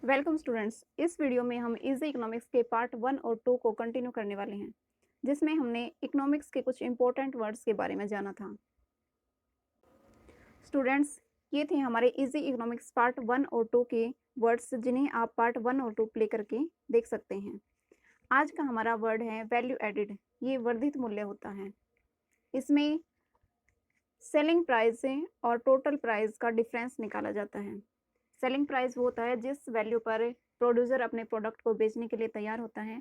Welcome students. इस video में हम इजी इकोनॉमिक्स के पार्ट 1 और 2 को कंटिन्यू करने वाले हैं, जिसमें हमने इकोनॉमिक्स के कुछ इंपॉर्टेंट वर्ड्स के बारे में जाना था। स्टूडेंट्स, ये थे हमारे इजी इकोनॉमिक्स पार्ट 1 और 2 के वर्ड्स, जिन्हें आप पार्ट 1 और 2 प्ले करके देख सकते हैं। आज का हमारा वर्ड है वैल्यू एडिड। ये वर्धित मूल्य होता है। इसमें सेलिंग प्राइस और टोटल प्राइस का डिफरेंस निकाला जाता है। सेलिंग प्राइस वो होता है जिस वैल्यू पर प्रोड्यूसर अपने प्रोडक्ट को बेचने के लिए तैयार होता है,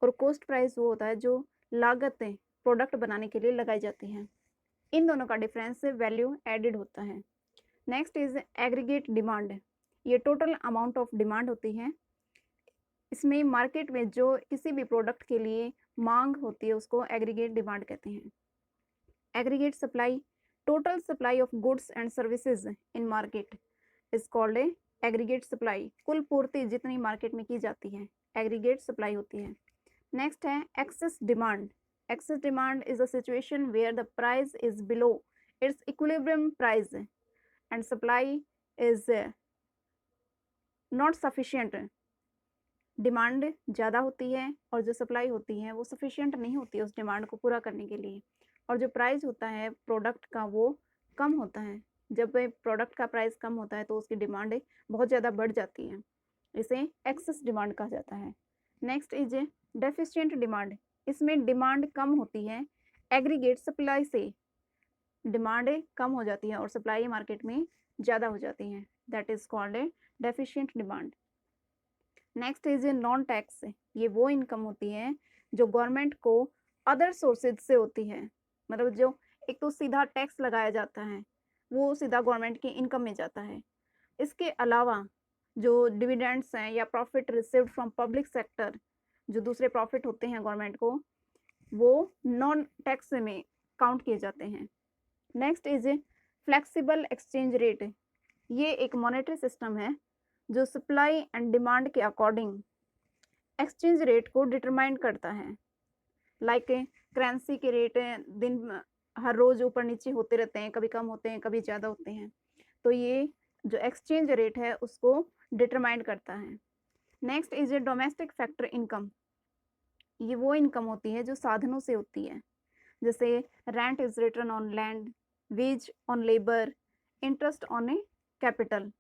और कॉस्ट प्राइस वो होता है जो लागत प्रोडक्ट बनाने के लिए लगाई जाती है। इन दोनों का डिफरेंस वैल्यू एडिड होता है। Next is aggregate demand. ये टोटल अमाउंट ऑफ डिमांड होती है। इसमें मार्केट में जो किसी भी प्रोडक्ट के लिए मांग होती है उसको एग्रीगेट डिमांड कहते हैं। Aggregate supply, total supply of goods and services in market is called a aggregate supply. कुल पूर्ति जितनी मार्केट में की जाती है एग्रीगेट सप्लाई होती है। नेक्स्ट है excess demand. Excess demand is a situation where the price is below its equilibrium price and supply is not sufficient. Demand ज़्यादा होती है और जो सप्लाई होती है वो सफिशिएंट नहीं होती है उस डिमांड को पूरा करने के लिए, और जो प्राइस होता है प्रोडक्ट का वो कम होता है। जब प्रोडक्ट का प्राइस कम होता है तो उसकी डिमांड बहुत ज़्यादा बढ़ जाती है। इसे एक्सेस डिमांड कहा जाता है। Next is deficient demand. इसमें डिमांड कम होती है, एग्रीगेट सप्लाई से डिमांड कम हो जाती है और सप्लाई मार्केट में ज़्यादा हो जाती है। That is called a deficient demand. Next is non tax. ये वो इनकम होती है जो गवर्नमेंट को अदर सोर्सेज से होती है। मतलब जो एक तो सीधा टैक्स लगाया जाता है वो सीधा गवर्नमेंट की इनकम में जाता है। इसके अलावा जो डिविडेंड्स हैं या profit received from public sector, जो दूसरे प्रॉफिट होते हैं गवर्नमेंट को, वो नॉन टैक्स में काउंट किए जाते हैं। Next is flexible exchange rate. ये एक मॉनेटरी सिस्टम है जो सप्लाई एंड डिमांड के अकॉर्डिंग एक्सचेंज रेट को डिटरमाइन करता है। लाइक करेंसी के रेट दिन हर रोज ऊपर नीचे होते रहते हैं, कभी कम होते हैं कभी ज़्यादा होते हैं, तो ये जो एक्सचेंज रेट है उसको डिटरमाइन करता है। Next is a domestic factor income. ये वो इनकम होती है जो साधनों से होती है, जैसे rent is return on land, wage on labour, interest on a capital.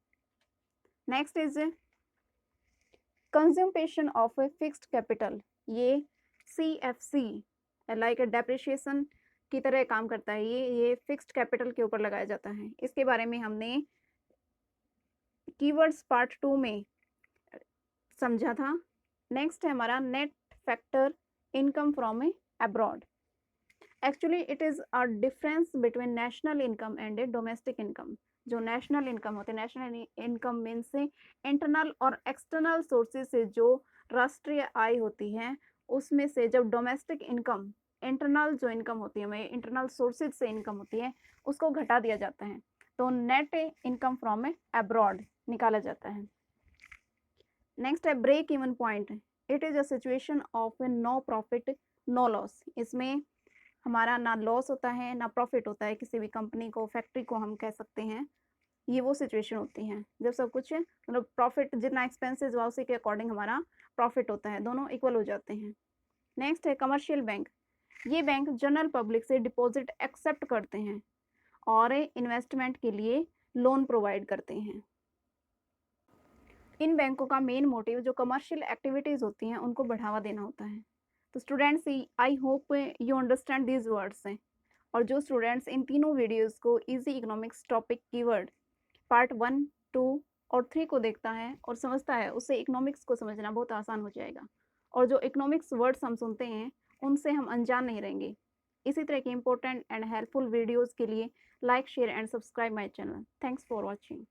Next is consumption of a fixed capital. ये CFC लाइक डेप्रिशिएशन की तरह काम करता है। ये फिक्स्ड कैपिटल के ऊपर लगाया जाता है। इसके बारे में हमने कीवर्ड्स पार्ट 2 में समझा था। नेक्स्ट है हमारा net factor income from a abroad. Actually it is a difference between national income and A domestic income. जो नेशनल इनकम होती है, नेशनल इनकम मीन्स से इंटरनल और एक्सटर्नल सोर्सेज से जो राष्ट्रीय आय होती है उसमें से जब डोमेस्टिक इनकम, इंटरनल जो इनकम होती है हमें इंटरनल सोर्सेज से इनकम होती है उसको घटा दिया जाता है, तो net income from a abroad निकाला जाता है। नेक्स्ट है break even point. It is a situation of no profit no loss. इसमें हमारा ना लॉस होता है ना प्रॉफिट होता है। किसी भी कंपनी को, फैक्ट्री को हम कह सकते हैं, ये वो सिचुएशन होती है जब सब कुछ मतलब प्रॉफिट जितना एक्सपेंसेस हुआ उसी के अकॉर्डिंग हमारा प्रॉफिट होता है, दोनों इक्वल हो जाते हैं। नेक्स्ट है कमर्शियल बैंक। ये बैंक जनरल पब्लिक से डिपॉजिट एक्सेप्ट करते हैं और इन्वेस्टमेंट के लिए लोन प्रोवाइड करते हैं। इन बैंकों का मेन मोटिव जो कमर्शियल एक्टिविटीज़ होती हैं उनको बढ़ावा देना होता है। तो students, I hope you understand these words हैं। और जो स्टूडेंट्स इन तीनों वीडियोस को easy economics topic keyword part 1, 2 और 3 को देखता है और समझता है, उससे इकोनॉमिक्स को समझना बहुत आसान हो जाएगा। और जो इकोनॉमिक्स वर्ड्स हम सुनते हैं उनसे हम अनजान नहीं रहेंगे। इसी तरह के इंपॉर्टेंट एंड हेल्पफुल वीडियोज़ के लिए like, share and subscribe my channel. Thanks for watching.